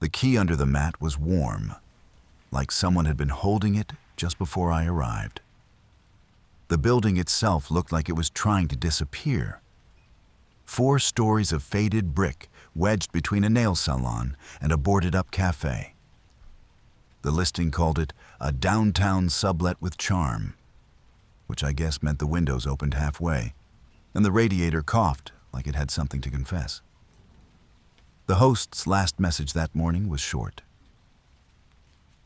The key under the mat was warm, like someone had been holding it just before I arrived. The building itself looked like it was trying to disappear. 4 stories of faded brick wedged between a nail salon and a boarded-up cafe. The listing called it a downtown sublet with charm, which I guess meant the windows opened halfway, and the radiator coughed like it had something to confess. The host's last message that morning was short.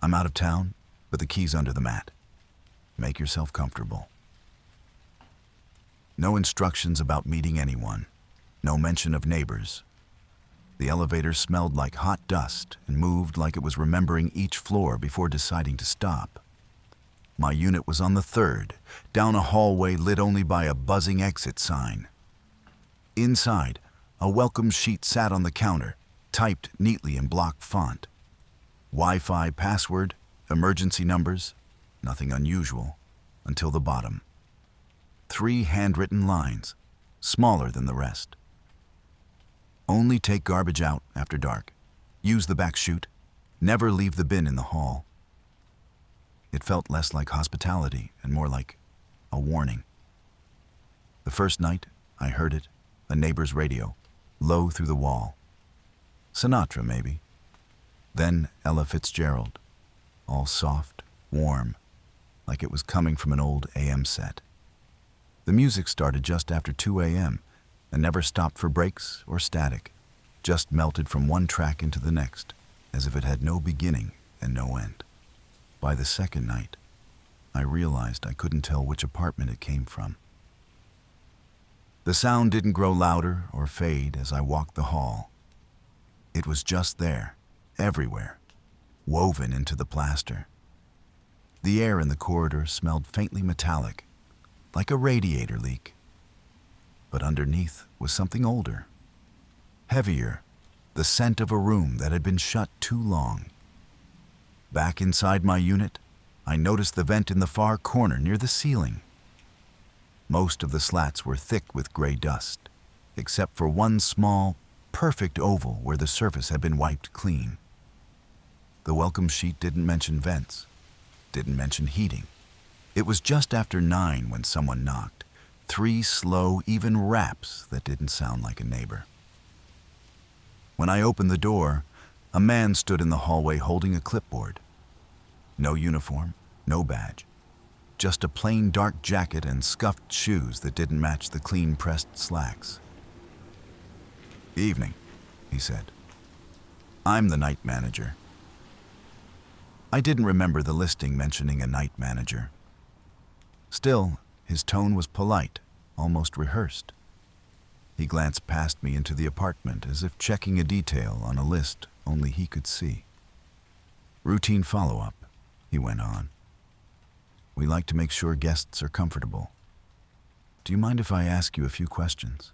"I'm out of town, but the key's under the mat. Make yourself comfortable." No instructions about meeting anyone, no mention of neighbors. The elevator smelled like hot dust and moved like it was remembering each floor before deciding to stop. My unit was on the 3rd, down a hallway lit only by a buzzing exit sign. Inside, a welcome sheet sat on the counter, typed neatly in block font. Wi-Fi password, emergency numbers, nothing unusual, until the bottom. 3 handwritten lines, smaller than the rest. Only take garbage out after dark. Use the back chute. Never leave the bin in the hall. It felt less like hospitality and more like a warning. The first night, I heard it, a neighbor's radio, low through the wall. Sinatra, maybe. Then Ella Fitzgerald, all soft, warm, like it was coming from an old AM set. The music started just after 2 a.m. and never stopped for breaks or static, just melted from one track into the next, as if it had no beginning and no end. By the second night, I realized I couldn't tell which apartment it came from. The sound didn't grow louder or fade as I walked the hall. It was just there, everywhere, woven into the plaster. The air in the corridor smelled faintly metallic, like a radiator leak. But underneath was something older, heavier, the scent of a room that had been shut too long. Back inside my unit, I noticed the vent in the far corner near the ceiling. Most of the slats were thick with gray dust, except for one small, perfect oval where the surface had been wiped clean. The welcome sheet didn't mention vents, didn't mention heating. It was just after 9 when someone knocked. 3 slow, even raps that didn't sound like a neighbor. When I opened the door, a man stood in the hallway holding a clipboard. No uniform, no badge. Just a plain dark jacket and scuffed shoes that didn't match the clean pressed slacks. "Evening," he said. "I'm the night manager." I didn't remember the listing mentioning a night manager. Still, his tone was polite, almost rehearsed. He glanced past me into the apartment as if checking a detail on a list only he could see. "Routine follow-up," he went on. "We like to make sure guests are comfortable. Do you mind if I ask you a few questions?"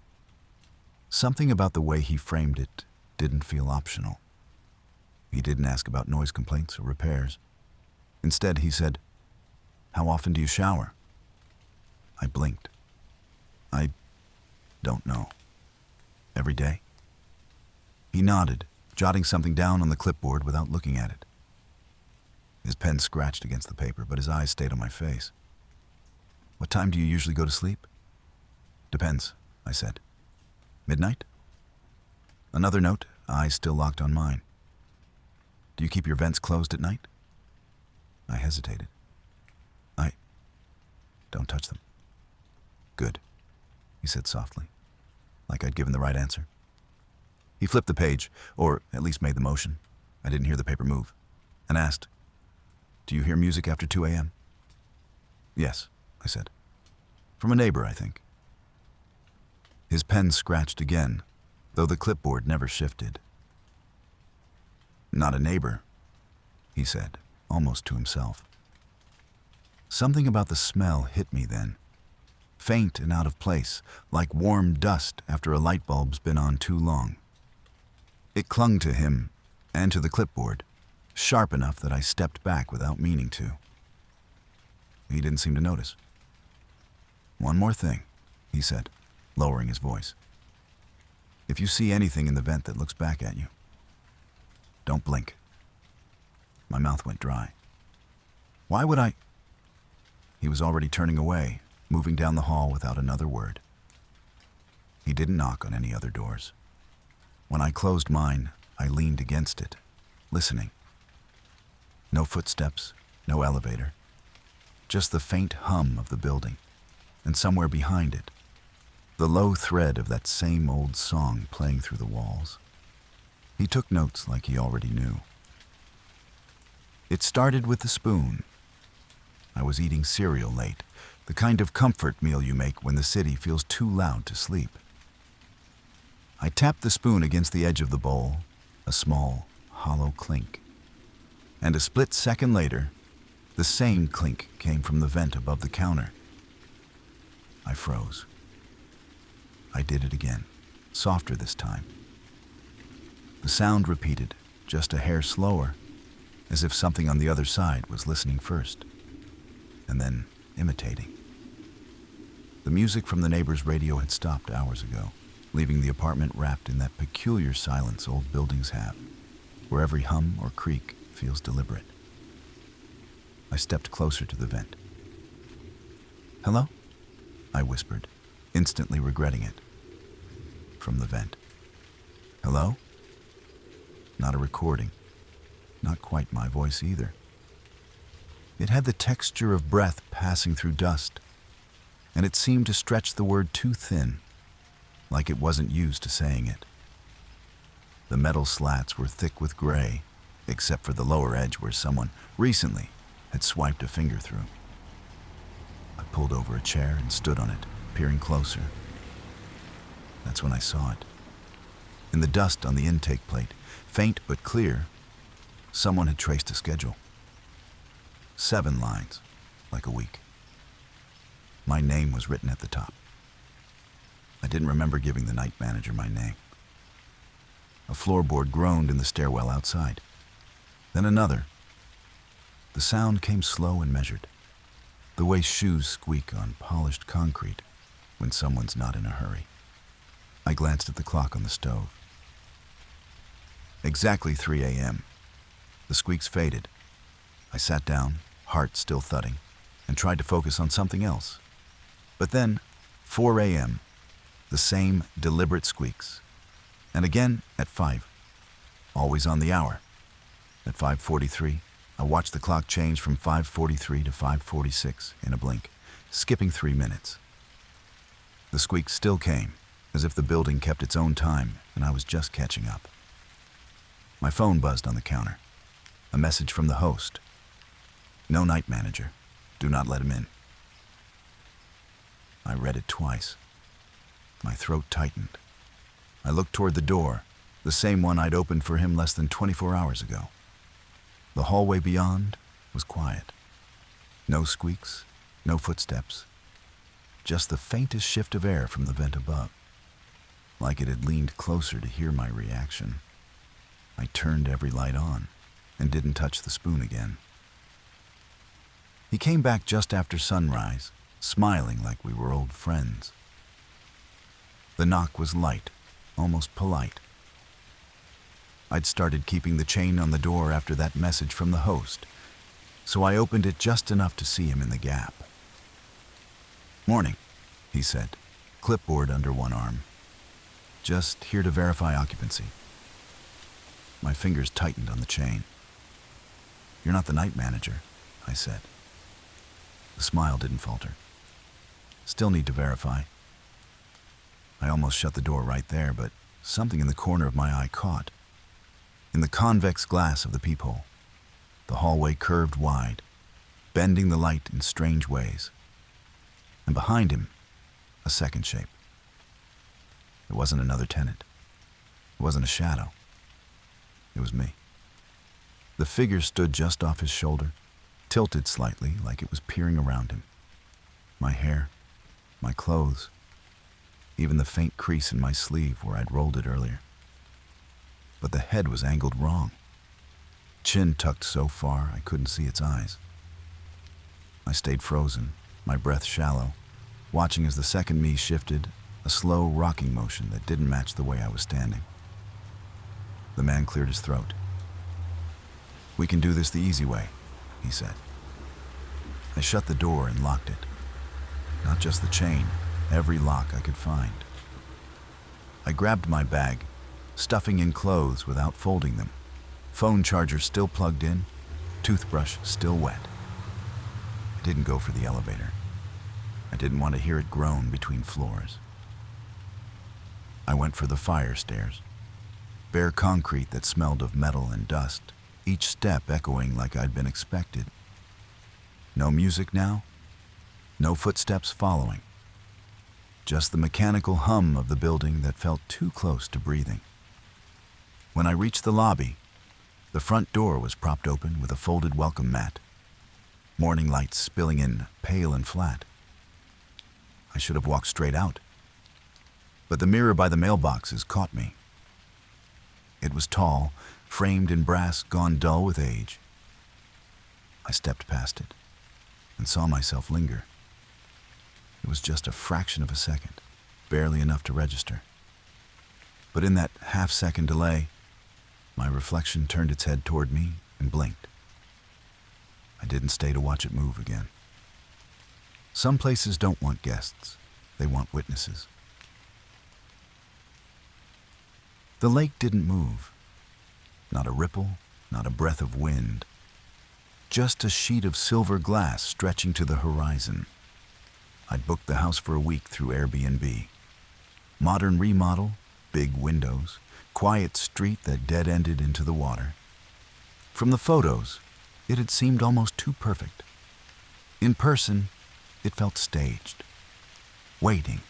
Something about the way he framed it didn't feel optional. He didn't ask about noise complaints or repairs. Instead, he said, "How often do you shower?" I blinked. "I don't know. Every day?" He nodded, jotting something down on the clipboard without looking at it. His pen scratched against the paper, but his eyes stayed on my face. "What time do you usually go to sleep?" "Depends," I said. "Midnight?" Another note, eyes still locked on mine. "Do you keep your vents closed at night?" I hesitated. "I don't touch them." "Good," he said softly, like I'd given the right answer. He flipped the page, or at least made the motion. I didn't hear the paper move, and asked, "Do you hear music after 2 a.m.? "Yes," I said. "From a neighbor, I think." His pen scratched again, though the clipboard never shifted. "Not a neighbor," he said, almost to himself. Something about the smell hit me then. Faint and out of place, like warm dust after a light bulb's been on too long. It clung to him and to the clipboard, sharp enough that I stepped back without meaning to. He didn't seem to notice. "One more thing," he said, lowering his voice. "If you see anything in the vent that looks back at you, Don't blink." My mouth went dry. "Why would I?" He was already turning away, moving down the hall without another word. He didn't knock on any other doors. When I closed mine, I leaned against it, listening. No footsteps, no elevator. Just the faint hum of the building, and somewhere behind it, the low thread of that same old song playing through the walls. He took notes like he already knew. It started with the spoon. I was eating cereal late, the kind of comfort meal you make when the city feels too loud to sleep. I tapped the spoon against the edge of the bowl, a small, hollow clink. And a split second later, the same clink came from the vent above the counter. I froze. I did it again, softer this time. The sound repeated, just a hair slower, as if something on the other side was listening first, and then imitating. The music from the neighbor's radio had stopped hours ago, leaving the apartment wrapped in that peculiar silence old buildings have, where every hum or creak feels deliberate. I stepped closer to the vent. "Hello?" I whispered, instantly regretting it. From the vent. "Hello?" Not a recording. Not quite my voice either. It had the texture of breath passing through dust, and it seemed to stretch the word too thin, like it wasn't used to saying it. The metal slats were thick with gray, except for the lower edge where someone recently had swiped a finger through. I pulled over a chair and stood on it, peering closer. That's when I saw it. In the dust on the intake plate, faint but clear, someone had traced a schedule. 7 lines, like a week. My name was written at the top. I didn't remember giving the night manager my name. A floorboard groaned in the stairwell outside. Then another. The sound came slow and measured, the way shoes squeak on polished concrete when someone's not in a hurry. I glanced at the clock on the stove. Exactly 3 a.m. The squeaks faded. I sat down, heart still thudding, and tried to focus on something else. But then, 4 a.m., the same deliberate squeaks. And again at 5, always on the hour. At 5:43, I watched the clock change from 5:43 to 5:46 in a blink, skipping 3 minutes. The squeaks still came, as if the building kept its own time and I was just catching up. My phone buzzed on the counter. A message from the host. "No night manager. Do not let him in." I read it twice. My throat tightened. I looked toward the door, the same one I'd opened for him less than 24 hours ago. The hallway beyond was quiet. No squeaks, no footsteps. Just the faintest shift of air from the vent above. Like it had leaned closer to hear my reaction. I turned every light on and didn't touch the spoon again. He came back just after sunrise, smiling like we were old friends. The knock was light, almost polite. I'd started keeping the chain on the door after that message from the host, so I opened it just enough to see him in the gap. "Morning," he said, clipboard under one arm. "Just here to verify occupancy." My fingers tightened on the chain. "You're not the night manager," I said. The smile didn't falter. "Still need to verify." I almost shut the door right there, but something in the corner of my eye caught. In the convex glass of the peephole, the hallway curved wide, bending the light in strange ways. And behind him, a second shape. It wasn't another tenant. It wasn't a shadow. It was me. The figure stood just off his shoulder, tilted slightly like it was peering around him. My hair, my clothes, even the faint crease in my sleeve where I'd rolled it earlier. But the head was angled wrong. Chin tucked so far I couldn't see its eyes. I stayed frozen, my breath shallow, watching as the second me shifted, a slow rocking motion that didn't match the way I was standing. The man cleared his throat. "We can do this the easy way," he said. I shut the door and locked it. Not just the chain, every lock I could find. I grabbed my bag, stuffing in clothes without folding them, phone charger still plugged in, toothbrush still wet. I didn't go for the elevator. I didn't want to hear it groan between floors. I went for the fire stairs, bare concrete that smelled of metal and dust, each step echoing like I'd been expected. No music now, no footsteps following. Just the mechanical hum of the building that felt too close to breathing. When I reached the lobby, the front door was propped open with a folded welcome mat, morning lights spilling in, pale and flat. I should have walked straight out, but the mirror by the mailboxes caught me. It was tall, framed in brass gone dull with age. I stepped past it and saw myself linger. It was just a fraction of a second, barely enough to register. But in that half-second delay, my reflection turned its head toward me and blinked. I didn't stay to watch it move again. Some places don't want guests, they want witnesses. The lake didn't move. Not a ripple, not a breath of wind. Just a sheet of silver glass stretching to the horizon. I'd booked the house for a week through Airbnb. Modern remodel, big windows, quiet street that dead-ended into the water. From the photos, it had seemed almost too perfect. In person, it felt staged, waiting.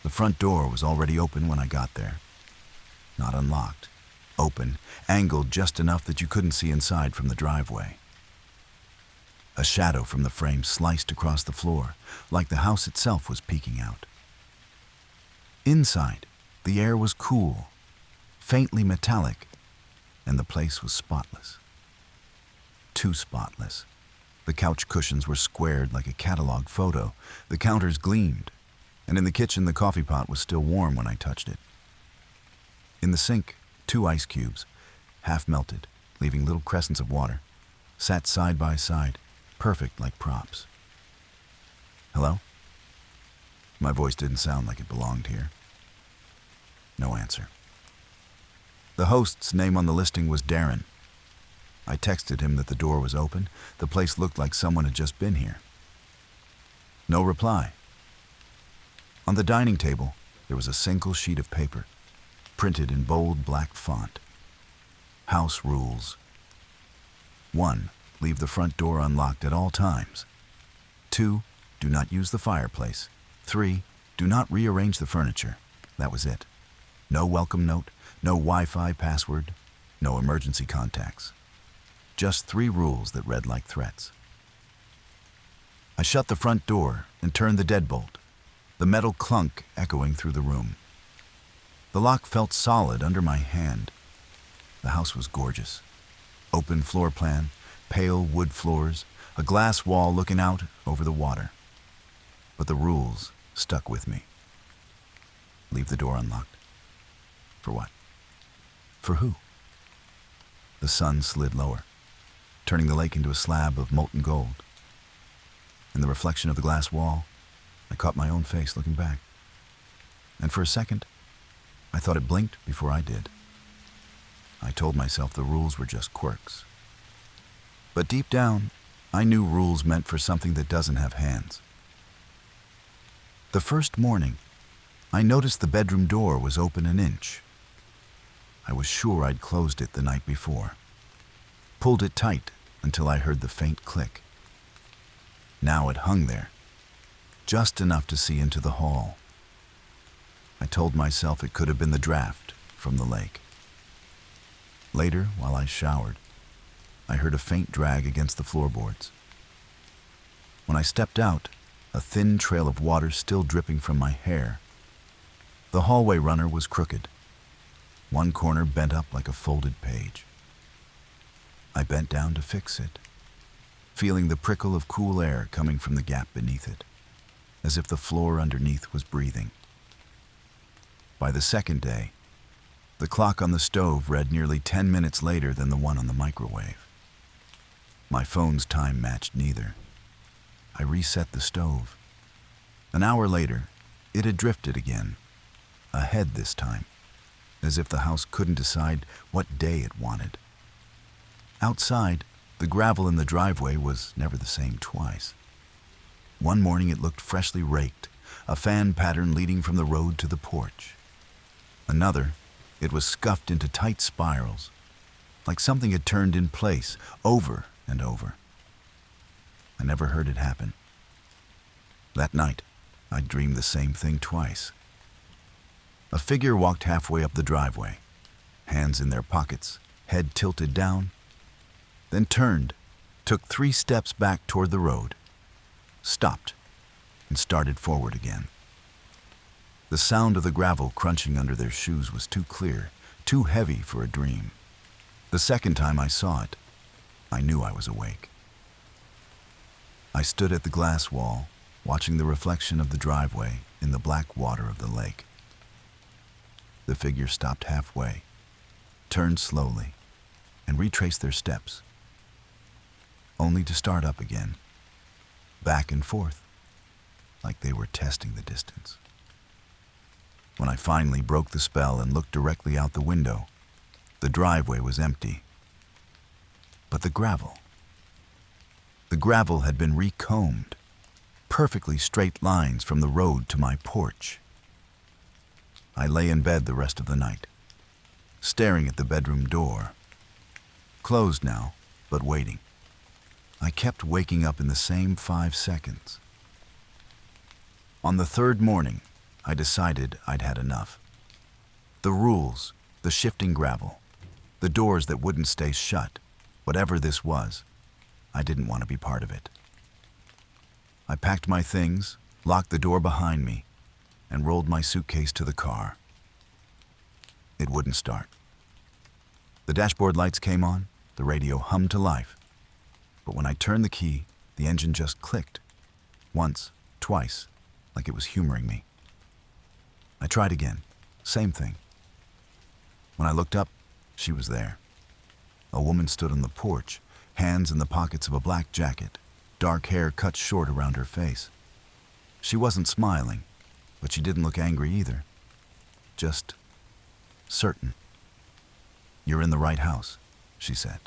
The front door was already open when I got there. Not unlocked, open, angled just enough that you couldn't see inside from the driveway. A shadow from the frame sliced across the floor, like the house itself was peeking out. Inside, the air was cool, faintly metallic, and the place was spotless. Too spotless. The couch cushions were squared like a catalog photo, the counters gleamed, and in the kitchen the coffee pot was still warm when I touched it. In the sink, 2 ice cubes, half melted, leaving little crescents of water, sat side by side, perfect like props. "Hello?" My voice didn't sound like it belonged here. No answer. The host's name on the listing was Darren. I texted him that the door was open. The place looked like someone had just been here. No reply. On the dining table, there was a single sheet of paper, printed in bold black font. House rules. 1. Leave the front door unlocked at all times. 2. Do not use the fireplace. 3. Do not rearrange the furniture. That was it. No welcome note, no Wi-Fi password, no emergency contacts. Just 3 rules that read like threats. I shut the front door and turned the deadbolt, the metal clunk echoing through the room. The lock felt solid under my hand. The house was gorgeous. Open floor plan, pale wood floors, a glass wall looking out over the water. But the rules stuck with me. Leave the door unlocked. For what? For who? The sun slid lower, turning the lake into a slab of molten gold. In the reflection of the glass wall, I caught my own face looking back. And for a second, I thought it blinked before I did. I told myself the rules were just quirks. But deep down, I knew rules meant for something that doesn't have hands. The first morning, I noticed the bedroom door was open an inch. I was sure I'd closed it the night before. Pulled it tight until I heard the faint click. Now it hung there, just enough to see into the hall. I told myself it could have been the draft from the lake. Later, while I showered, I heard a faint drag against the floorboards. When I stepped out, a thin trail of water still dripping from my hair. The hallway runner was crooked, one corner bent up like a folded page. I bent down to fix it, feeling the prickle of cool air coming from the gap beneath it, as if the floor underneath was breathing. By the second day, The clock on the stove read nearly 10 minutes later than the one on the microwave. My phone's time matched neither. I reset the stove. An hour later, it had drifted again, ahead this time, as if the house couldn't decide what day it wanted. Outside, the gravel in the driveway was never the same twice. One morning it looked freshly raked, a fan pattern leading from the road to the porch. Another, it was scuffed into tight spirals, like something had turned in place over and over. I never heard it happen. That night, I dreamed the same thing twice. A figure walked halfway up the driveway, hands in their pockets, head tilted down, then turned, took 3 steps back toward the road, stopped, and started forward again. The sound of the gravel crunching under their shoes was too clear, too heavy for a dream. The second time I saw it, I knew I was awake. I stood at the glass wall, watching the reflection of the driveway in the black water of the lake. The figure stopped halfway, turned slowly, and retraced their steps, only to start up again, back and forth, like they were testing the distance. When I finally broke the spell and looked directly out the window, the driveway was empty. But the gravel had been recombed, perfectly straight lines from the road to my porch. I lay in bed the rest of the night, staring at the bedroom door, closed now, but waiting. I kept waking up in the same 5 seconds. On the third morning, I decided I'd had enough. The rules, the shifting gravel, the doors that wouldn't stay shut, whatever this was, I didn't want to be part of it. I packed my things, locked the door behind me, and rolled my suitcase to the car. It wouldn't start. The dashboard lights came on, the radio hummed to life. But when I turned the key, the engine just clicked. Once, twice, like it was humoring me. I tried again, same thing. When I looked up, she was there. A woman stood on the porch, hands in the pockets of a black jacket, dark hair cut short around her face. She wasn't smiling, but she didn't look angry either. Just certain. "You're in the right house," she said.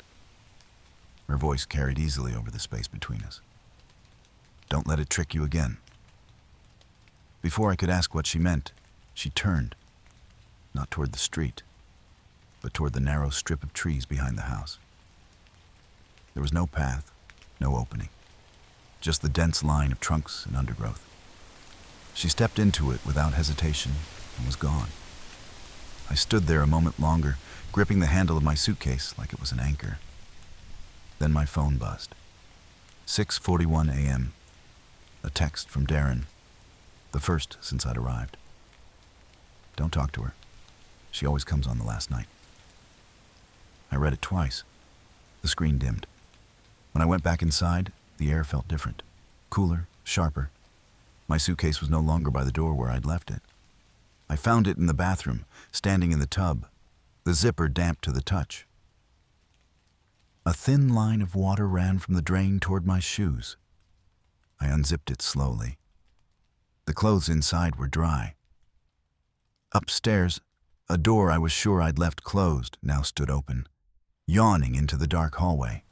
Her voice carried easily over the space between us. "Don't let it trick you again." Before I could ask what she meant, she turned, not toward the street, but toward the narrow strip of trees behind the house. There was no path, no opening, just the dense line of trunks and undergrowth. She stepped into it without hesitation and was gone. I stood there a moment longer, gripping the handle of my suitcase like it was an anchor. Then my phone buzzed. 6:41 a.m. A text from Darren, the first since I'd arrived. "Don't talk to her. She always comes on the last night." I read it twice. The screen dimmed. When I went back inside, the air felt different, cooler, sharper. My suitcase was no longer by the door where I'd left it. I found it in the bathroom, standing in the tub, the zipper damp to the touch. A thin line of water ran from the drain toward my shoes. I unzipped it slowly. The clothes inside were dry. Upstairs, a door I was sure I'd left closed now stood open, yawning into the dark hallway.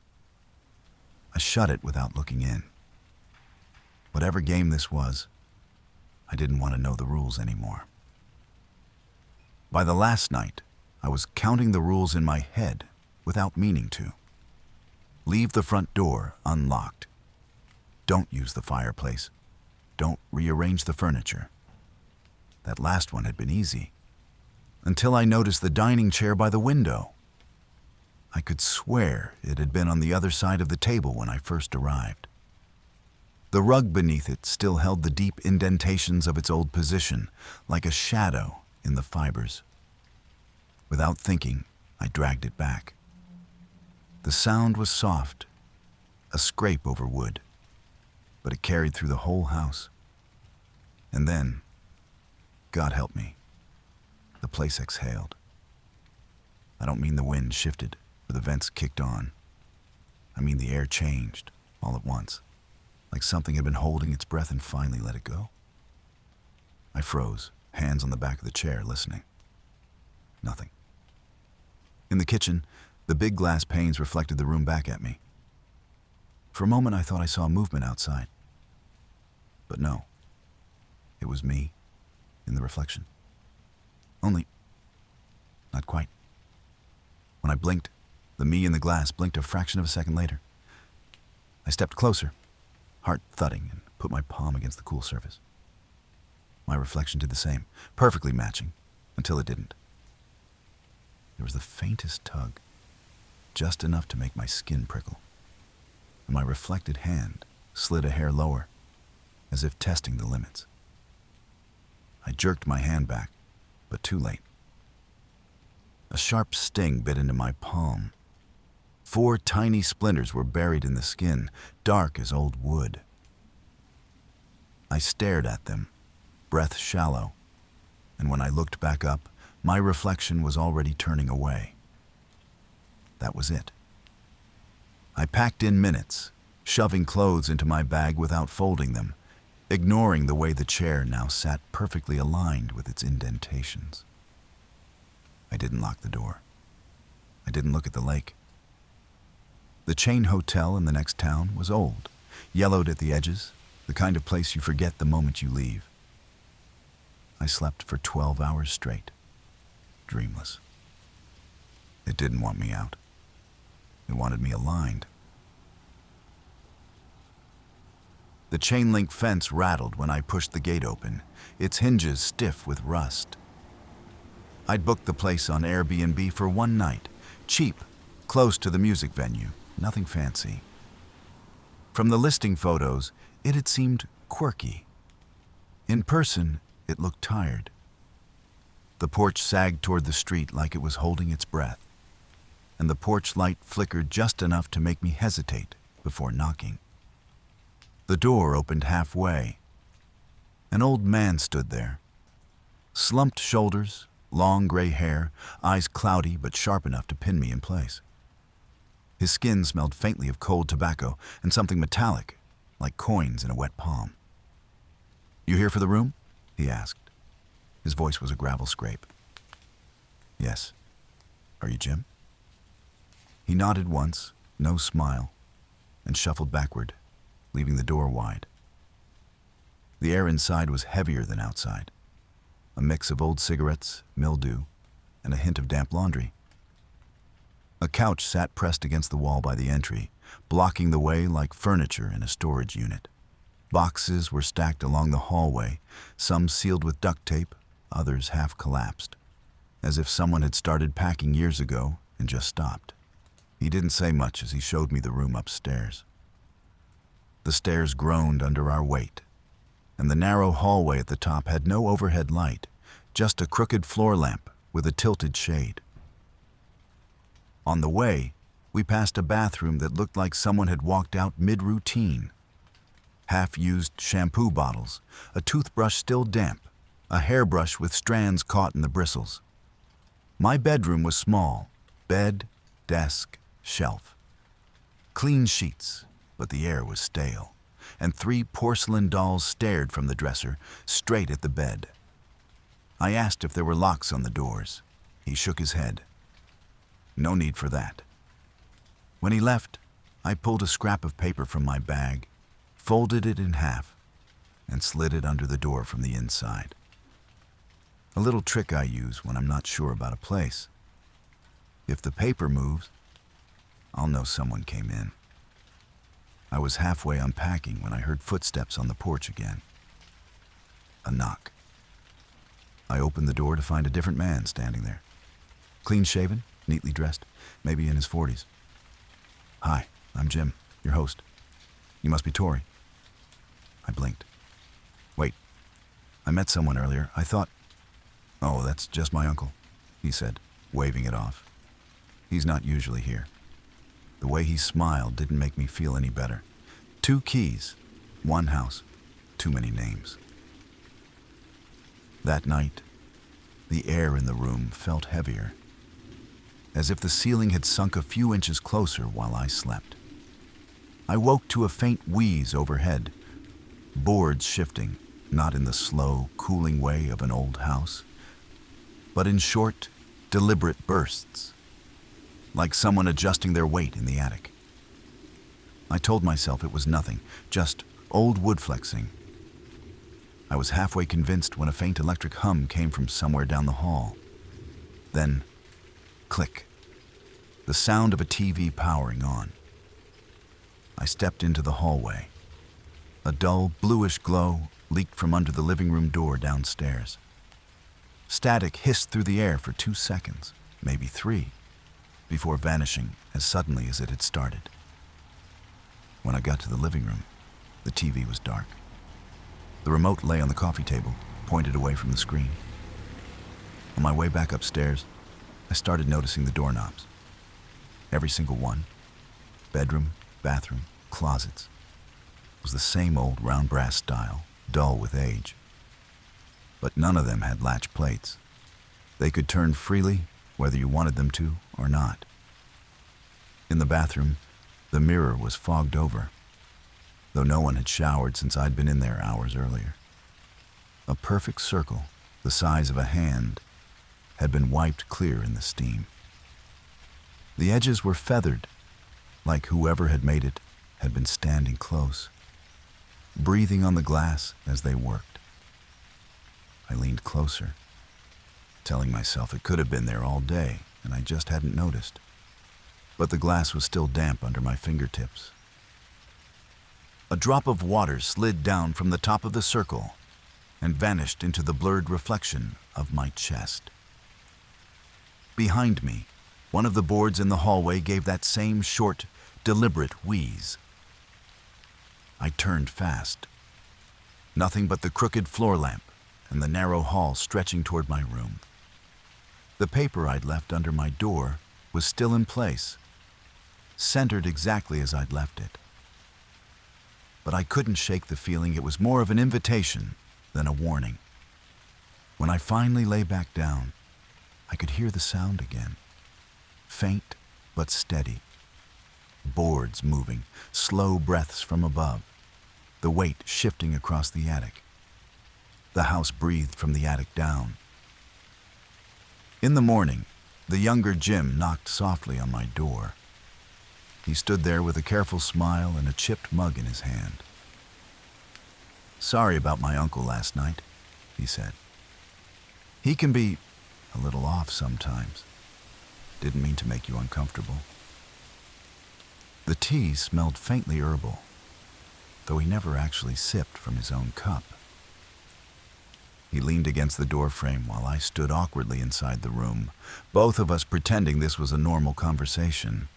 I shut it without looking in. Whatever game this was, I didn't want to know the rules anymore. By the last night, I was counting the rules in my head without meaning to. Leave the front door unlocked. Don't use the fireplace. Don't rearrange the furniture. That last one had been easy, until I noticed the dining chair by the window. I could swear it had been on the other side of the table when I first arrived. The rug beneath it still held the deep indentations of its old position, like a shadow in the fibers. Without thinking, I dragged it back. The sound was soft, a scrape over wood, but it carried through the whole house. And then, God help me, the place exhaled. I don't mean the wind shifted or the vents kicked on. I mean the air changed all at once, like something had been holding its breath and finally let it go. I froze, hands on the back of the chair, listening. Nothing. In the kitchen, the big glass panes reflected the room back at me. For a moment, I thought I saw movement outside. But no, it was me in the reflection. Only, not quite. When I blinked, the me in the glass blinked a fraction of a second later. I stepped closer, heart thudding, and put my palm against the cool surface. My reflection did the same, perfectly matching, until it didn't. There was the faintest tug, just enough to make my skin prickle, and my reflected hand slid a hair lower, as if testing the limits. I jerked my hand back, but too late. A sharp sting bit into my palm. 4 tiny splinters were buried in the skin, dark as old wood. I stared at them, breath shallow, and when I looked back up, my reflection was already turning away. That was it. I packed in minutes, shoving clothes into my bag without folding them, ignoring the way the chair now sat perfectly aligned with its indentations. I didn't lock the door. I didn't look at the lake. The chain hotel in the next town was old, yellowed at the edges, the kind of place you forget the moment you leave. I slept for 12 hours straight, dreamless. It didn't want me out. It wanted me aligned. The chain-link fence rattled when I pushed the gate open, its hinges stiff with rust. I'd booked the place on Airbnb for one night, cheap, close to the music venue, nothing fancy. From the listing photos, it had seemed quirky. In person, it looked tired. The porch sagged toward the street like it was holding its breath, and the porch light flickered just enough to make me hesitate before knocking. The door opened halfway. An old man stood there. Slumped shoulders, long gray hair, eyes cloudy but sharp enough to pin me in place. His skin smelled faintly of cold tobacco and something metallic, like coins in a wet palm. "You here for the room?" he asked. His voice was a gravel scrape. "Yes. Are you Jim?" He nodded once, no smile, and shuffled backward, leaving the door wide. The air inside was heavier than outside, a mix of old cigarettes, mildew, and a hint of damp laundry. A couch sat pressed against the wall by the entry, blocking the way like furniture in a storage unit. Boxes were stacked along the hallway, some sealed with duct tape, others half collapsed, as if someone had started packing years ago and just stopped. He didn't say much as he showed me the room upstairs. The stairs groaned under our weight, and the narrow hallway at the top had no overhead light, just a crooked floor lamp with a tilted shade. On the way, we passed a bathroom that looked like someone had walked out mid-routine. Half-used shampoo bottles, a toothbrush still damp, a hairbrush with strands caught in the bristles. My bedroom was small, bed, desk, shelf. Clean sheets, but the air was stale, and 3 porcelain dolls stared from the dresser, straight at the bed. I asked if there were locks on the doors. He shook his head. No need for that. When he left, I pulled a scrap of paper from my bag, folded it in half, and slid it under the door from the inside. A little trick I use when I'm not sure about a place. If the paper moves, I'll know someone came in. I was halfway unpacking when I heard footsteps on the porch again. A knock. I opened the door to find a different man standing there. Clean-shaven, neatly dressed, maybe in his 40s. "Hi, I'm Jim, your host. You must be Tori." I blinked. "Wait, I met someone earlier. I thought..." "Oh, that's just my uncle," he said, waving it off. "He's not usually here." The way he smiled didn't make me feel any better. 2 keys, 1 house, too many names. That night, the air in the room felt heavier. as if the ceiling had sunk a few inches closer while I slept. I woke to a faint wheeze overhead, boards shifting, not in the slow, cooling way of an old house, but in short, deliberate bursts, like someone adjusting their weight in the attic. I told myself it was nothing, just old wood flexing. I was halfway convinced when a faint electric hum came from somewhere down the hall. Then, click, the sound of a TV powering on. I stepped into the hallway. A dull, bluish glow leaked from under the living room door downstairs. Static hissed through the air for 2 seconds, maybe 3, before vanishing as suddenly as it had started. When I got to the living room, the TV was dark. The remote lay on the coffee table, pointed away from the screen. On my way back upstairs, I started noticing the doorknobs. Every single one, bedroom, bathroom, closets, was the same old round brass style, dull with age. But none of them had latch plates. They could turn freely, whether you wanted them to or not. In the bathroom, the mirror was fogged over, though no one had showered since I'd been in there hours earlier. A perfect circle, the size of a hand, had been wiped clear in the steam. The edges were feathered, like whoever had made it had been standing close, breathing on the glass as they worked. I leaned closer, telling myself it could have been there all day and I just hadn't noticed. But the glass was still damp under my fingertips. A drop of water slid down from the top of the circle and vanished into the blurred reflection of my chest. Behind me, one of the boards in the hallway gave that same short, deliberate wheeze. I turned fast. Nothing but the crooked floor lamp and the narrow hall stretching toward my room. The paper I'd left under my door was still in place, centered exactly as I'd left it. But I couldn't shake the feeling it was more of an invitation than a warning. When I finally lay back down, I could hear the sound again, faint but steady. Boards moving, slow breaths from above, the weight shifting across the attic. The house breathed from the attic down. In the morning, the younger Jim knocked softly on my door. He stood there with a careful smile and a chipped mug in his hand. "Sorry about my uncle last night," he said. "He can be a little off sometimes. Didn't mean to make you uncomfortable." The tea smelled faintly herbal, though he never actually sipped from his own cup. He leaned against the doorframe while I stood awkwardly inside the room, both of us pretending this was a normal conversation.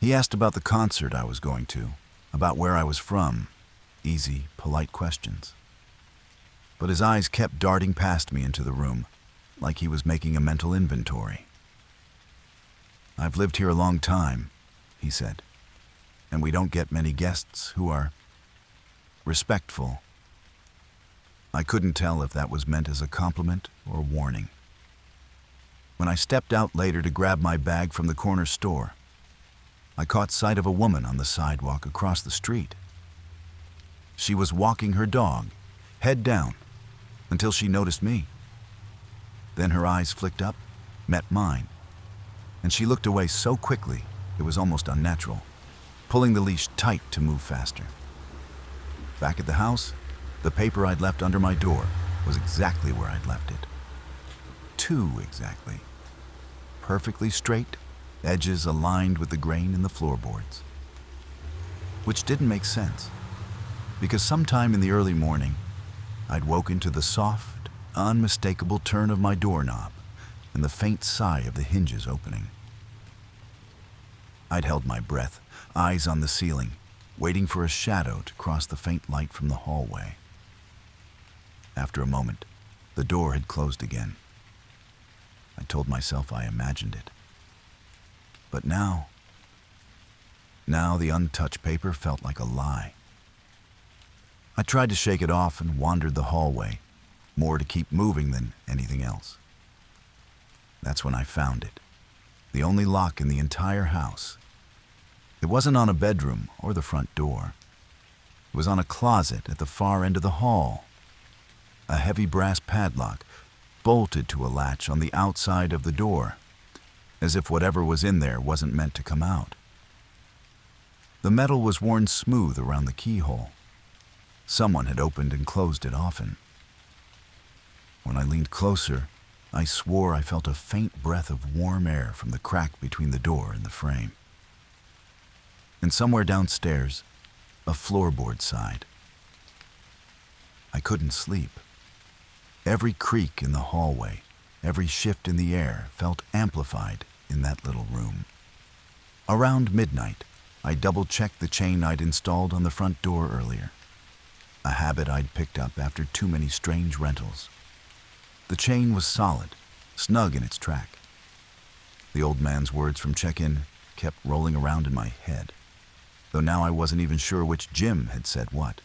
He asked about the concert I was going to, about where I was from, easy, polite questions. But his eyes kept darting past me into the room, like he was making a mental inventory. "I've lived here a long time," he said, "and we don't get many guests who are respectful." I couldn't tell if that was meant as a compliment or warning. When I stepped out later to grab my bag from the corner store, I caught sight of a woman on the sidewalk across the street. She was walking her dog, head down, until she noticed me. Then her eyes flicked up, met mine, and she looked away so quickly it was almost unnatural, pulling the leash tight to move faster. Back at the house, the paper I'd left under my door was exactly where I'd left it. Too exactly. Perfectly straight, edges aligned with the grain in the floorboards. Which didn't make sense, because sometime in the early morning, I'd woken to the soft, unmistakable turn of my doorknob and the faint sigh of the hinges opening. I'd held my breath, eyes on the ceiling, waiting for a shadow to cross the faint light from the hallway. After a moment, the door had closed again. I told myself I imagined it. But now the untouched paper felt like a lie. I tried to shake it off and wandered the hallway, more to keep moving than anything else. That's when I found it, the only lock in the entire house. It wasn't on a bedroom or the front door. It was on a closet at the far end of the hall. A heavy brass padlock bolted to a latch on the outside of the door, as if whatever was in there wasn't meant to come out. The metal was worn smooth around the keyhole. Someone had opened and closed it often. When I leaned closer, I swore I felt a faint breath of warm air from the crack between the door and the frame. And somewhere downstairs, a floorboard sighed. I couldn't sleep. Every creak in the hallway, every shift in the air felt amplified in that little room. Around midnight, I double-checked the chain I'd installed on the front door earlier, a habit I'd picked up after too many strange rentals. The chain was solid, snug in its track. The old man's words from check-in kept rolling around in my head, though now I wasn't even sure which Jim had said what.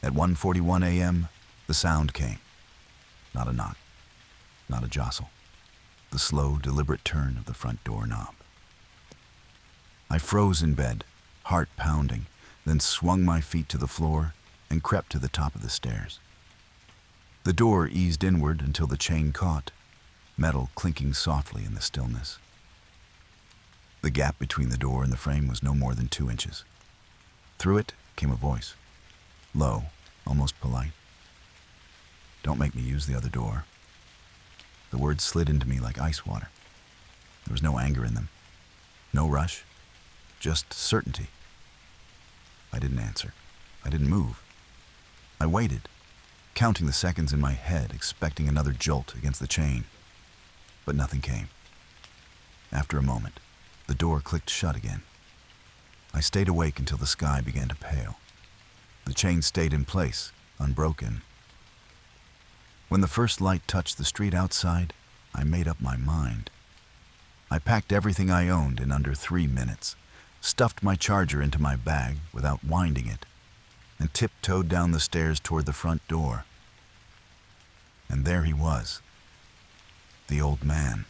At 1:41 a.m., the sound came. Not a knock, not a jostle. The slow, deliberate turn of the front door knob. I froze in bed, heart pounding, then swung my feet to the floor and crept to the top of the stairs. The door eased inward until the chain caught, metal clinking softly in the stillness. The gap between the door and the frame was no more than 2 inches. Through it came a voice, low, almost polite. "Don't make me use the other door." The words slid into me like ice water. There was no anger in them, no rush, just certainty. I didn't answer. I didn't move. I waited, counting the seconds in my head, expecting another jolt against the chain. But nothing came. After a moment, the door clicked shut again. I stayed awake until the sky began to pale. The chain stayed in place, unbroken. When the first light touched the street outside, I made up my mind. I packed everything I owned in under 3 minutes, stuffed my charger into my bag without winding it, and tiptoed down the stairs toward the front door. And there he was, the old man.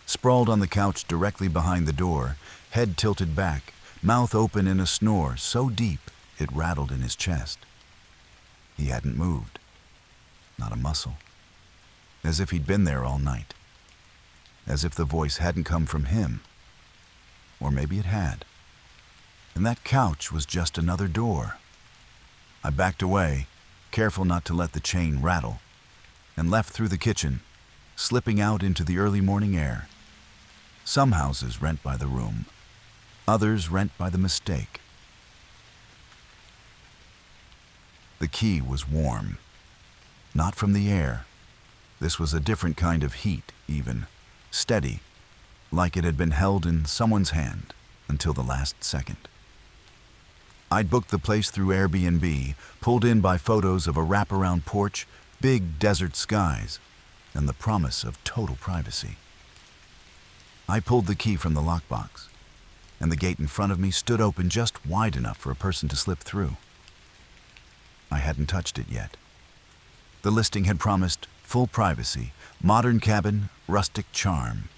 Sprawled on the couch directly behind the door, head tilted back, mouth open in a snore so deep it rattled in his chest. He hadn't moved, not a muscle, as if he'd been there all night, as if the voice hadn't come from him, or maybe it had. And that couch was just another door. I backed away, careful not to let the chain rattle, and left through the kitchen, slipping out into the early morning air. Some houses rent by the room, others rent by the mistake. The key was warm, not from the air. This was a different kind of heat, even, steady, like it had been held in someone's hand until the last second. I'd booked the place through Airbnb, pulled in by photos of a wraparound porch, big desert skies, and the promise of total privacy. I pulled the key from the lockbox, and the gate in front of me stood open just wide enough for a person to slip through. I hadn't touched it yet. The listing had promised full privacy, modern cabin, rustic charm.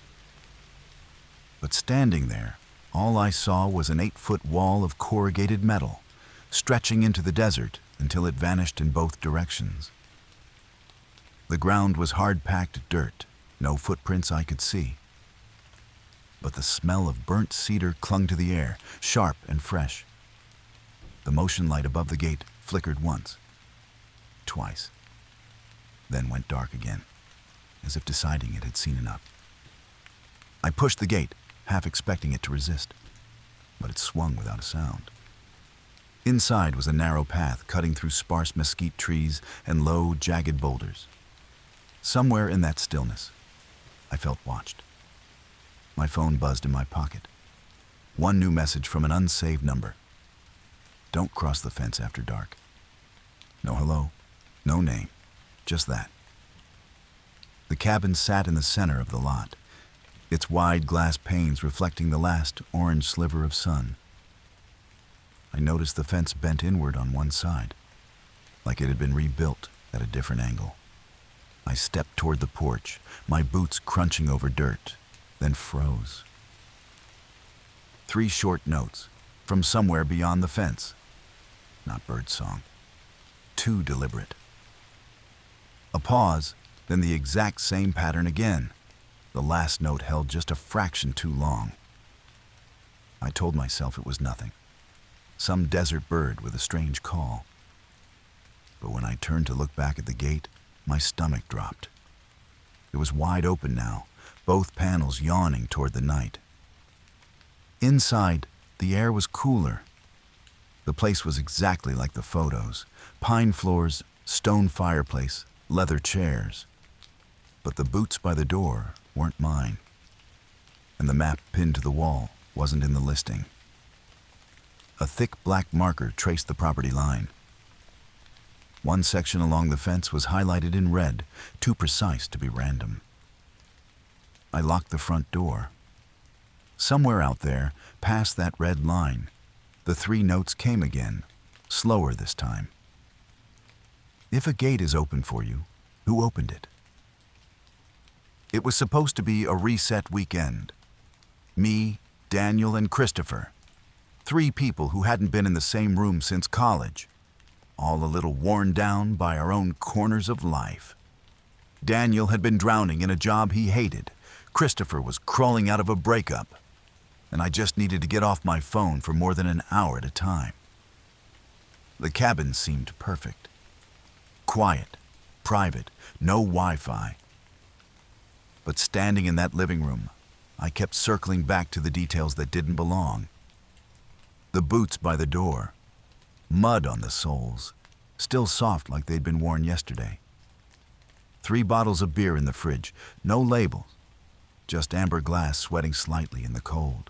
But standing there, all I saw was an 8-foot wall of corrugated metal, stretching into the desert until it vanished in both directions. The ground was hard-packed dirt, no footprints I could see. But the smell of burnt cedar clung to the air, sharp and fresh. The motion light above the gate flickered once, twice, then went dark again, as if deciding it had seen enough. I pushed the gate, half expecting it to resist, but it swung without a sound. Inside was a narrow path cutting through sparse mesquite trees and low, jagged boulders. Somewhere in that stillness, I felt watched. My phone buzzed in my pocket. One new message from an unsaved number. Don't cross the fence after dark. No hello, no name, just that. The cabin sat in the center of the lot, its wide glass panes reflecting the last orange sliver of sun. I noticed the fence bent inward on one side, like it had been rebuilt at a different angle. I stepped toward the porch, my boots crunching over dirt, then froze. 3 short notes from somewhere beyond the fence. Not birdsong. Too deliberate. A pause, then the exact same pattern again. The last note held just a fraction too long. I told myself it was nothing. Some desert bird with a strange call. But when I turned to look back at the gate, my stomach dropped. It was wide open now, both panels yawning toward the night. Inside, the air was cooler. The place was exactly like the photos. Pine floors, stone fireplace, leather chairs. But the boots by the door weren't mine. And the map pinned to the wall wasn't in the listing. A thick black marker traced the property line. One section along the fence was highlighted in red, too precise to be random. I locked the front door. Somewhere out there, past that red line, the 3 notes came again, slower this time. If a gate is open for you, who opened it? It was supposed to be a reset weekend. Me, Daniel, and Christopher. 3 people who hadn't been in the same room since college. All a little worn down by our own corners of life. Daniel had been drowning in a job he hated. Christopher was crawling out of a breakup. And I just needed to get off my phone for more than an hour at a time. The cabin seemed perfect. Quiet, private, no Wi-Fi. But standing in that living room, I kept circling back to the details that didn't belong. The boots by the door, mud on the soles, still soft like they'd been worn yesterday. 3 bottles of beer in the fridge, no labels, just amber glass sweating slightly in the cold.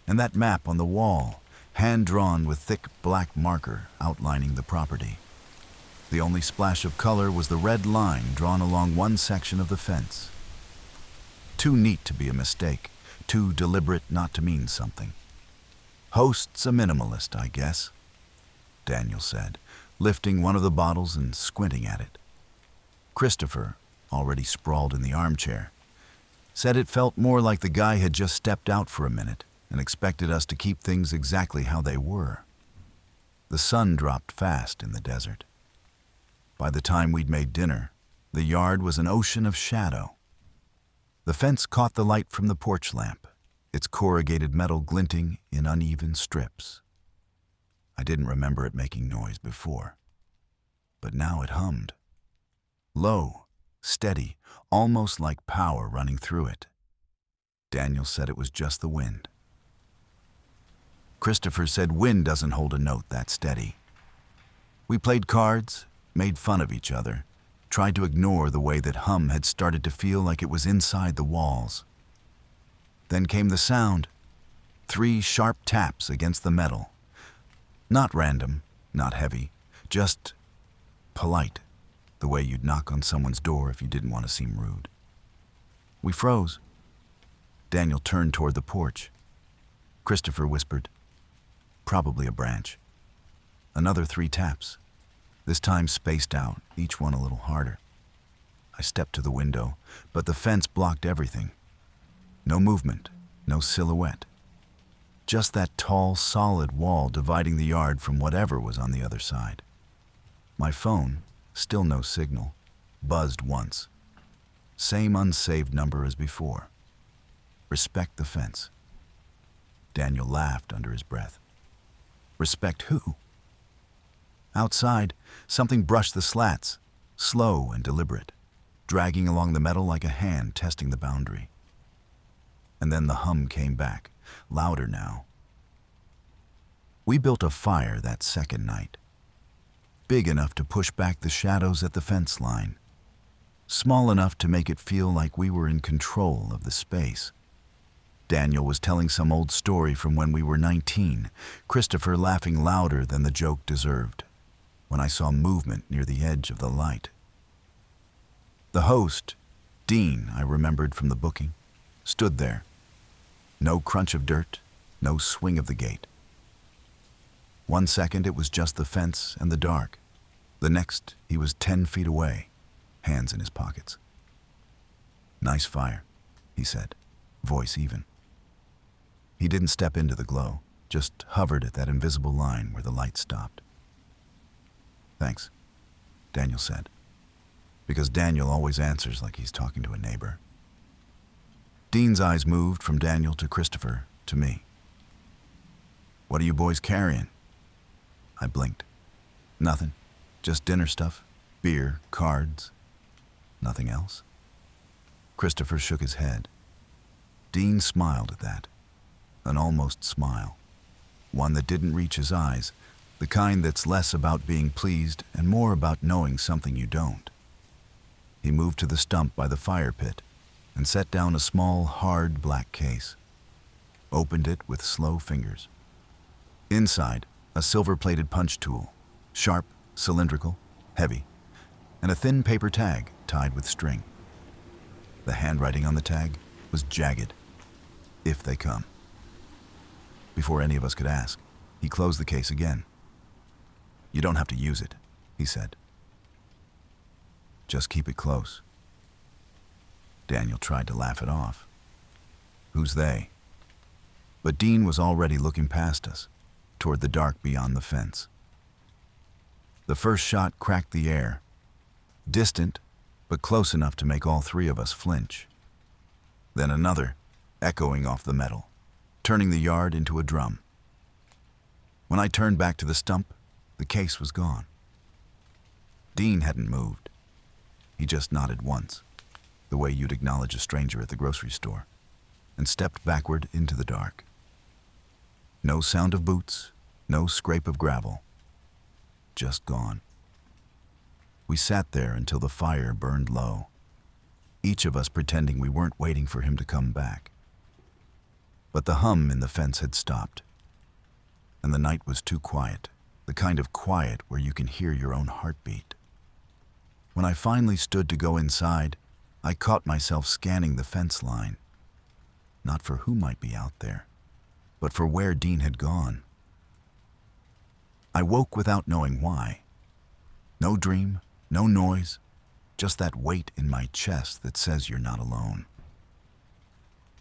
And that map on the wall, hand-drawn with thick black marker outlining the property. The only splash of color was the red line drawn along one section of the fence. Too neat to be a mistake, too deliberate not to mean something. Host's a minimalist, I guess, Daniel said, lifting one of the bottles and squinting at it. Christopher, already sprawled in the armchair, said it felt more like the guy had just stepped out for a minute and expected us to keep things exactly how they were. The sun dropped fast in the desert. By the time we'd made dinner, the yard was an ocean of shadow. The fence caught the light from the porch lamp, its corrugated metal glinting in uneven strips. I didn't remember it making noise before, but now it hummed. Low, steady, almost like power running through it. Daniel said it was just the wind. Christopher said wind doesn't hold a note that steady. We played cards, made fun of each other, tried to ignore the way that hum had started to feel like it was inside the walls. Then came the sound, 3 sharp taps against the metal. Not random, not heavy, just polite, the way you'd knock on someone's door if you didn't want to seem rude. We froze. Daniel turned toward the porch. Christopher whispered, "Probably a branch." Another 3 taps, this time spaced out, each one a little harder. I stepped to the window, but the fence blocked everything. No movement, no silhouette. Just that tall, solid wall dividing the yard from whatever was on the other side. My phone, still no signal, buzzed once. Same unsaved number as before. Respect the fence. Daniel laughed under his breath. Respect who? Outside, something brushed the slats, slow and deliberate, dragging along the metal like a hand testing the boundary. And then the hum came back, louder now. We built a fire that second night, big enough to push back the shadows at the fence line, small enough to make it feel like we were in control of the space. Daniel was telling some old story from when we were 19, Christopher laughing louder than the joke deserved, when I saw movement near the edge of the light. The host, Dean, I remembered from the booking, stood there. No crunch of dirt, no swing of the gate. 1 second it was just the fence and the dark. The next, he was 10 feet away. hands in his pockets. "Nice fire," he said, voice even. He didn't step into the glow, just hovered at that invisible line where the light stopped. "Thanks," Daniel said, because Daniel always answers like he's talking to a neighbor. Dean's eyes moved from Daniel to Christopher to me. "What are you boys carrying?" I blinked. "Nothing. Just dinner stuff, beer, cards. Nothing else." Christopher shook his head. Dean smiled at that, an almost smile, one that didn't reach his eyes, the kind that's less about being pleased and more about knowing something you don't. He moved to the stump by the fire pit and set down a small, hard black case, opened it with slow fingers. Inside, a silver-plated punch tool, sharp, cylindrical, heavy, and a thin paper tag tied with string. The handwriting on the tag was jagged. "If they come." Before any of us could ask, he closed the case again. "You don't have to use it," he said. "Just keep it close." Daniel tried to laugh it off. "Who's they?" But Dean was already looking past us, toward the dark beyond the fence. The first shot cracked the air, distant, but close enough to make all three of us flinch. Then another, echoing off the metal, turning the yard into a drum. When I turned back to the stump, the case was gone. Dean hadn't moved. He just nodded once, the way you'd acknowledge a stranger at the grocery store, and stepped backward into the dark. No sound of boots, no scrape of gravel. Just gone. We sat there until the fire burned low, each of us pretending we weren't waiting for him to come back. But the hum in the fence had stopped, and the night was too quiet, the kind of quiet where you can hear your own heartbeat. When I finally stood to go inside, I caught myself scanning the fence line, not for who might be out there, but for where Dean had gone. I woke without knowing why. No dream, no noise, just that weight in my chest that says you're not alone.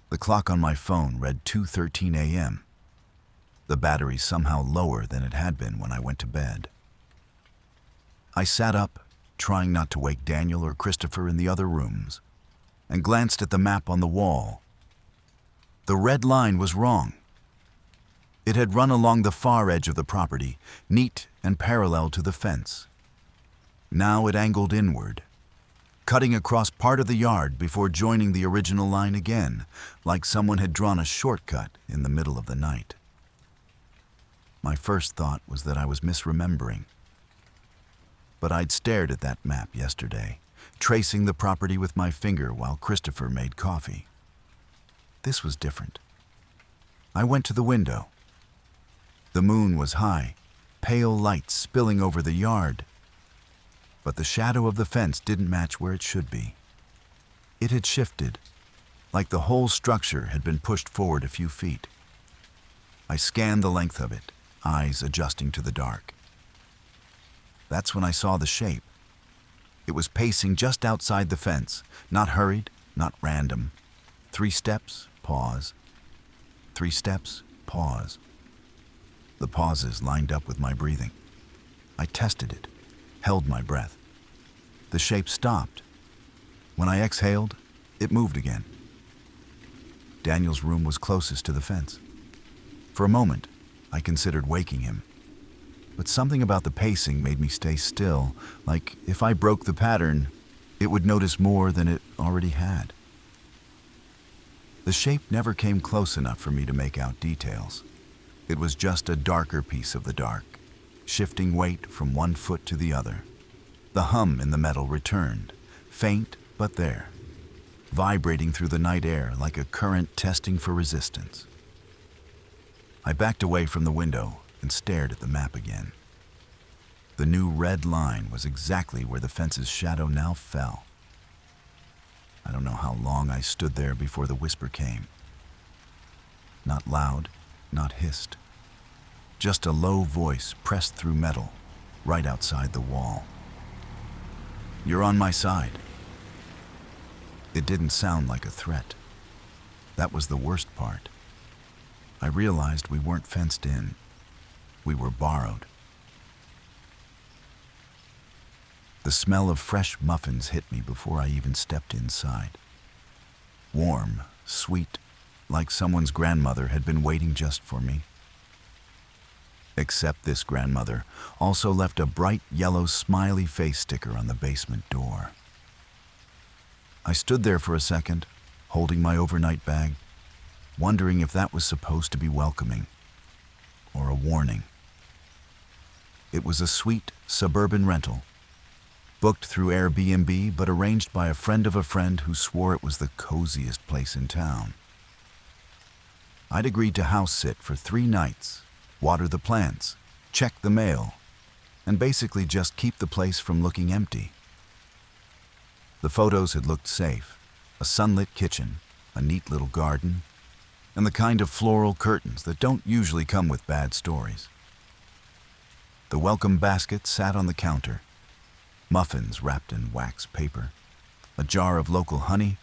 The clock on my phone read 2:13 a.m., the battery somehow lower than it had been when I went to bed. I sat up, trying not to wake Daniel or Christopher in the other rooms, and glanced at the map on the wall. The red line was wrong. It had run along the far edge of the property, neat and parallel to the fence. Now it angled inward, cutting across part of the yard before joining the original line again, like someone had drawn a shortcut in the middle of the night. My first thought was that I was misremembering. But I'd stared at that map yesterday, tracing the property with my finger while Christopher made coffee. This was different. I went to the window. The moon was high, pale light spilling over the yard. But the shadow of the fence didn't match where it should be. It had shifted, like the whole structure had been pushed forward a few feet. I scanned the length of it, eyes adjusting to the dark. That's when I saw the shape. It was pacing just outside the fence, not hurried, not random. 3 steps, pause. 3 steps, pause. The pauses lined up with my breathing. I tested it, held my breath. The shape stopped. When I exhaled, it moved again. Daniel's room was closest to the fence. For a moment, I considered waking him. But something about the pacing made me stay still, like if I broke the pattern, it would notice more than it already had. The shape never came close enough for me to make out details. It was just a darker piece of the dark, shifting weight from one foot to the other. The hum in the metal returned, faint but there, vibrating through the night air like a current testing for resistance. I backed away from the window and stared at the map again. The new red line was exactly where the fence's shadow now fell. I don't know how long I stood there before the whisper came. Not loud, not hissed. Just a low voice pressed through metal, right outside the wall. You're on my side." It didn't sound like a threat. That was the worst part. I realized we weren't fenced in. We were borrowed. The smell of fresh muffins hit me before I even stepped inside. Warm, sweet, like someone's grandmother had been waiting just for me. Except this grandmother also left a bright yellow smiley face sticker on the basement door. I stood there for a second, holding my overnight bag, wondering if that was supposed to be welcoming or a warning. It was a sweet suburban rental, booked through Airbnb but arranged by a friend of a friend who swore it was the coziest place in town. I'd agreed to house sit for 3 nights, water the plants, check the mail, and basically just keep the place from looking empty. The photos had looked safe: a sunlit kitchen, a neat little garden, and the kind of floral curtains that don't usually come with bad stories. The welcome basket sat on the counter, muffins wrapped in wax paper, a jar of local honey,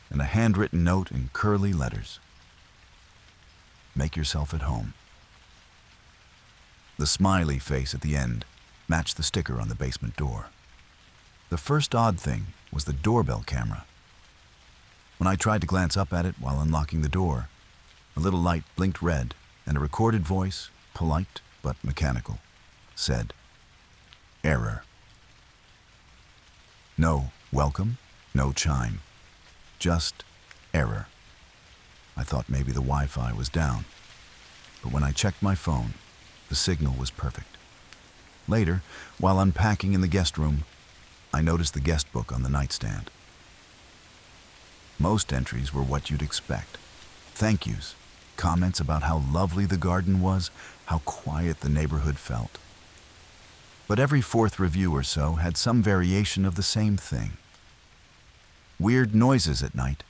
and a handwritten note in curly letters. "Make yourself at home." The smiley face at the end matched the sticker on the basement door. The first odd thing was the doorbell camera. When I tried to glance up at it while unlocking the door, a little light blinked red, and a recorded voice, polite but mechanical, said, "Error." No welcome, no chime, just error. I thought maybe the Wi-Fi was down, but when I checked my phone, the signal was perfect. Later, while unpacking in the guest room, I noticed the guest book on the nightstand. Most entries were what you'd expect: thank yous, comments about how lovely the garden was, how quiet the neighborhood felt. But every 4th review or so had some variation of the same thing. Weird noises at night,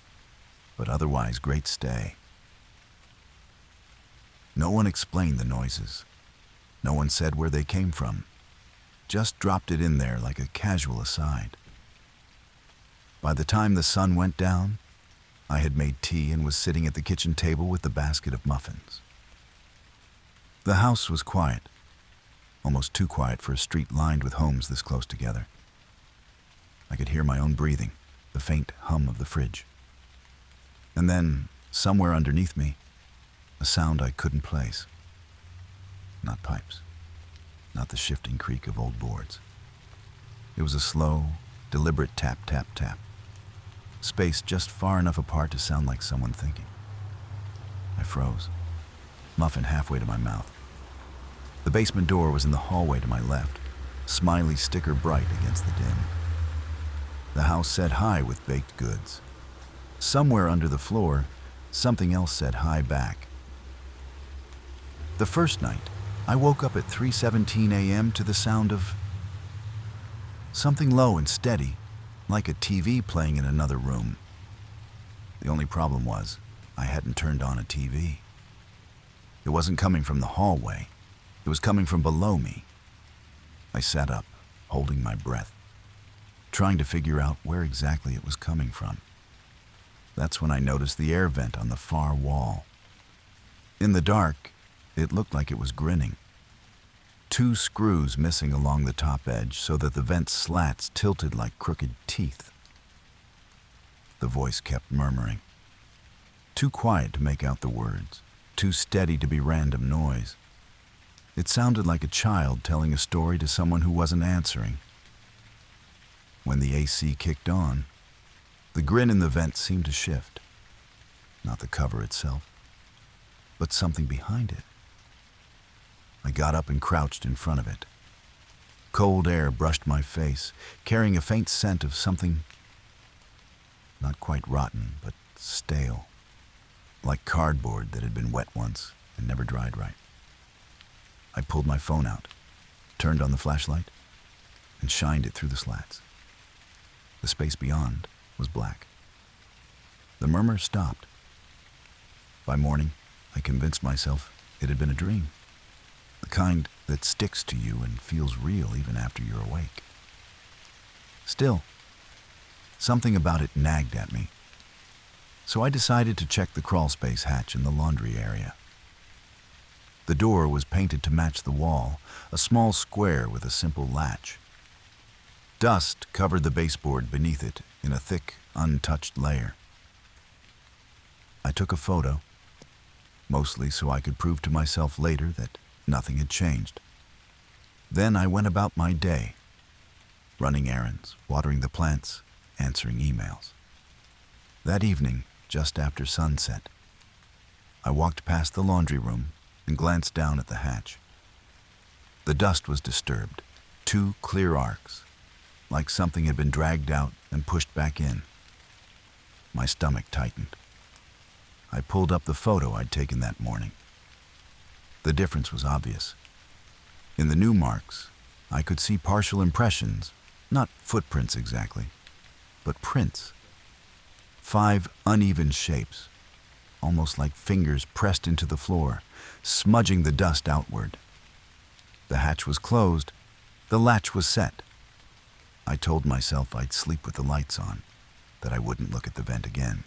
but otherwise great stay. No one explained the noises. No one said where they came from. Just dropped it in there like a casual aside. By the time the sun went down, I had made tea and was sitting at the kitchen table with the basket of muffins. The house was quiet, almost too quiet for a street lined with homes this close together. I could hear my own breathing, the faint hum of the fridge. And then, somewhere underneath me, a sound I couldn't place. Not pipes, not the shifting creak of old boards. It was a slow, deliberate tap, tap, tap, spaced just far enough apart to sound like someone thinking. I froze, muffin halfway to my mouth. The basement door was in the hallway to my left, smiley sticker bright against the dim. The house said hi with baked goods. Somewhere under the floor, something else said hi back. The first night, I woke up at 3:17 a.m. to the sound of something low and steady, like a TV playing in another room. The only problem was, I hadn't turned on a TV. It wasn't coming from the hallway. It was coming from below me. I sat up, holding my breath, trying to figure out where exactly it was coming from. That's when I noticed the air vent on the far wall. In the dark, it looked like it was grinning. 2 screws missing along the top edge so that the vent's slats tilted like crooked teeth. The voice kept murmuring. Too quiet to make out the words, too steady to be random noise. It sounded like a child telling a story to someone who wasn't answering. When the AC kicked on, the grin in the vent seemed to shift. Not the cover itself, but something behind it. I got up and crouched in front of it. Cold air brushed my face, carrying a faint scent of something not quite rotten, but stale, like cardboard that had been wet once and never dried right. I pulled my phone out, turned on the flashlight, and shined it through the slats. The space beyond was black. The murmur stopped. By morning, I convinced myself it had been a dream, the kind that sticks to you and feels real even after you're awake. Still, something about it nagged at me. So I decided to check the crawlspace hatch in the laundry area. The door was painted to match the wall, a small square with a simple latch. Dust covered the baseboard beneath it in a thick, untouched layer. I took a photo, mostly so I could prove to myself later that nothing had changed. Then I went about my day, running errands, watering the plants, answering emails. That evening, just after sunset, I walked past the laundry room and glanced down at the hatch. The dust was disturbed, 2 clear arcs, like something had been dragged out and pushed back in. My stomach tightened. I pulled up the photo I'd taken that morning. The difference was obvious. In the new marks, I could see partial impressions, not footprints exactly, but prints. 5 uneven shapes, almost like fingers pressed into the floor, smudging the dust outward. The hatch was closed, the latch was set. I told myself I'd sleep with the lights on, that I wouldn't look at the vent again.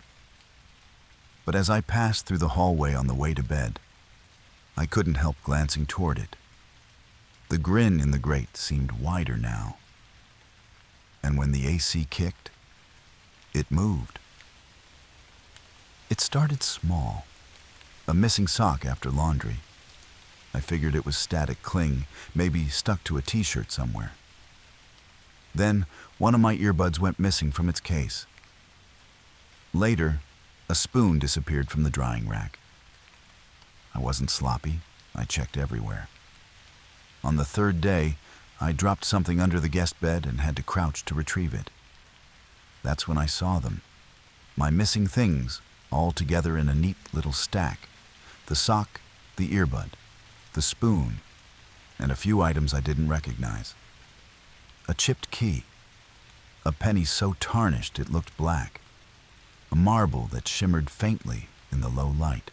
But as I passed through the hallway on the way to bed, I couldn't help glancing toward it. The grin in the grate seemed wider now. And when the AC kicked, it moved. It started small, a missing sock after laundry. I figured it was static cling, maybe stuck to a t-shirt somewhere. Then, one of my earbuds went missing from its case. Later, a spoon disappeared from the drying rack. I wasn't sloppy. I checked everywhere. On the 3rd day, I dropped something under the guest bed and had to crouch to retrieve it. That's when I saw them. My missing things, all together in a neat little stack. The sock, the earbud, the spoon, and a few items I didn't recognize. A chipped key, a penny so tarnished it looked black, a marble that shimmered faintly in the low light.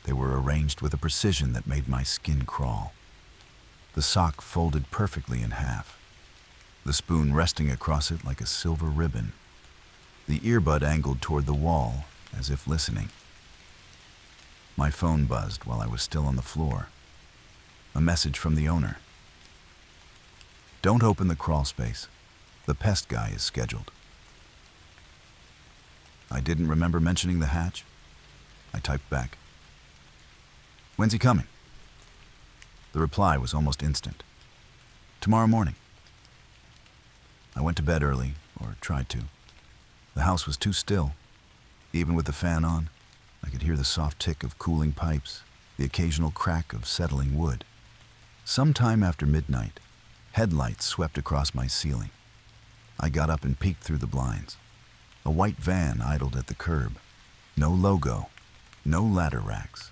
They were arranged with a precision that made my skin crawl. The sock folded perfectly in half, the spoon resting across it like a silver ribbon, the earbud angled toward the wall as if listening. My phone buzzed while I was still on the floor. A message from the owner. Don't open the crawl space. The pest guy is scheduled. I didn't remember mentioning the hatch. I typed back. When's he coming? The reply was almost instant. Tomorrow morning. I went to bed early, or tried to. The house was too still. Even with the fan on, I could hear the soft tick of cooling pipes, the occasional crack of settling wood. Sometime after midnight, headlights swept across my ceiling. I got up and peeked through the blinds. A white van idled at the curb. No logo, no ladder racks.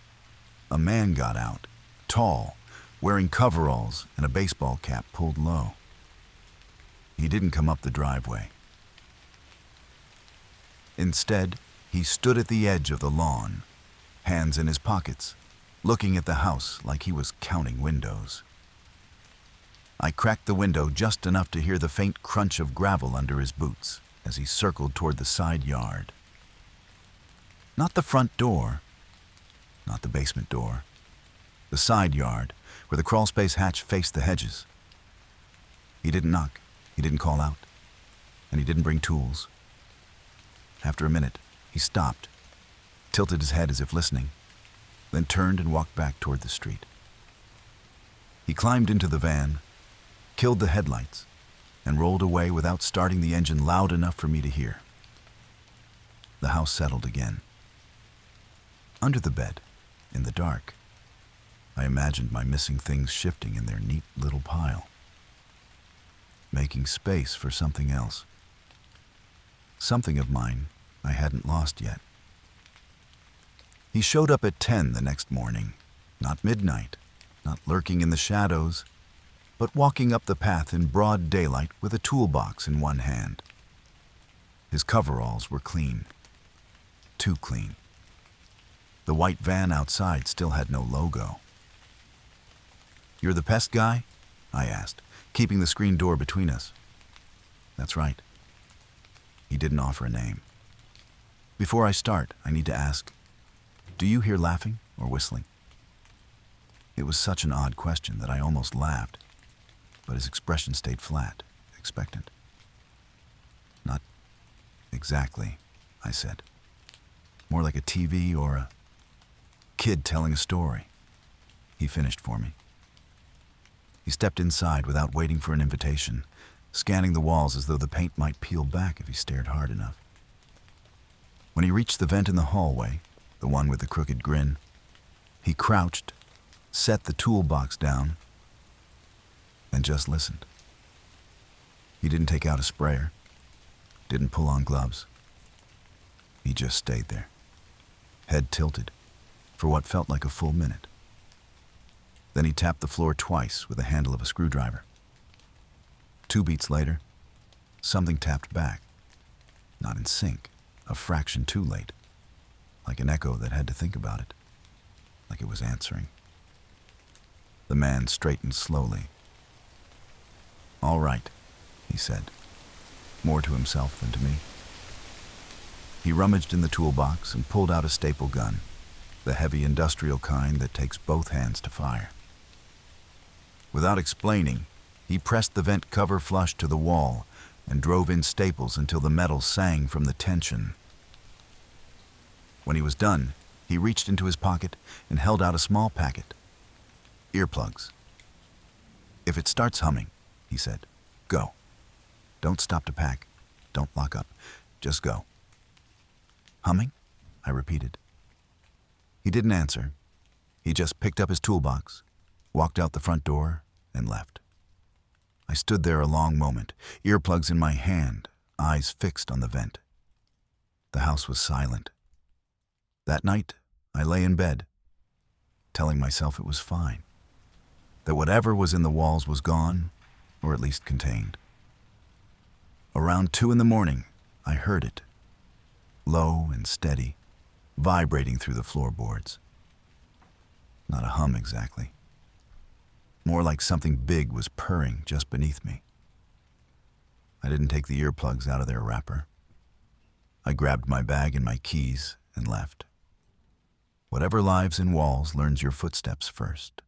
A man got out, tall, wearing coveralls and a baseball cap pulled low. He didn't come up the driveway. Instead, he stood at the edge of the lawn, hands in his pockets, looking at the house like he was counting windows. I cracked the window just enough to hear the faint crunch of gravel under his boots as he circled toward the side yard. Not the front door, not the basement door, the side yard where the crawlspace hatch faced the hedges. He didn't knock, he didn't call out, and he didn't bring tools. After a minute, he stopped, tilted his head as if listening, then turned and walked back toward the street. He climbed into the van, killed the headlights, and rolled away without starting the engine loud enough for me to hear. The house settled again. Under the bed, in the dark, I imagined my missing things shifting in their neat little pile, making space for something else. Something of mine I hadn't lost yet. He showed up at 10 the next morning, not midnight, not lurking in the shadows, but walking up the path in broad daylight with a toolbox in one hand. His coveralls were clean, too clean. The white van outside still had no logo. "You're the pest guy?" I asked, keeping the screen door between us. That's right. He didn't offer a name. Before I start, I need to ask, do you hear laughing or whistling? It was such an odd question that I almost laughed, but his expression stayed flat, expectant. Not exactly, I said. More like a TV or a kid telling a story. He finished for me. He stepped inside without waiting for an invitation, scanning the walls as though the paint might peel back if he stared hard enough. When he reached the vent in the hallway, the one with the crooked grin, he crouched, set the toolbox down, and just listened. He didn't take out a sprayer, didn't pull on gloves. He just stayed there, head tilted, for what felt like a full minute. Then he tapped the floor twice with the handle of a screwdriver. 2 beats later, something tapped back, not in sync, a fraction too late, like an echo that had to think about it, like it was answering. The man straightened slowly. "All right," he said, more to himself than to me. He rummaged in the toolbox and pulled out a staple gun, the heavy industrial kind that takes both hands to fire. Without explaining, he pressed the vent cover flush to the wall and drove in staples until the metal sang from the tension. When he was done, he reached into his pocket and held out a small packet. "Earplugs. If it starts humming," he said, "go. Don't stop to pack. Don't lock up. Just go." "Humming?" I repeated. He didn't answer. He just picked up his toolbox, walked out the front door, and left. I stood there a long moment, earplugs in my hand, eyes fixed on the vent. The house was silent. That night, I lay in bed, telling myself it was fine, that whatever was in the walls was gone, or at least contained. Around 2 in the morning, I heard it, low and steady, vibrating through the floorboards. Not a hum exactly. More like something big was purring just beneath me. I didn't take the earplugs out of their wrapper. I grabbed my bag and my keys and left. Whatever lives in walls learns your footsteps first.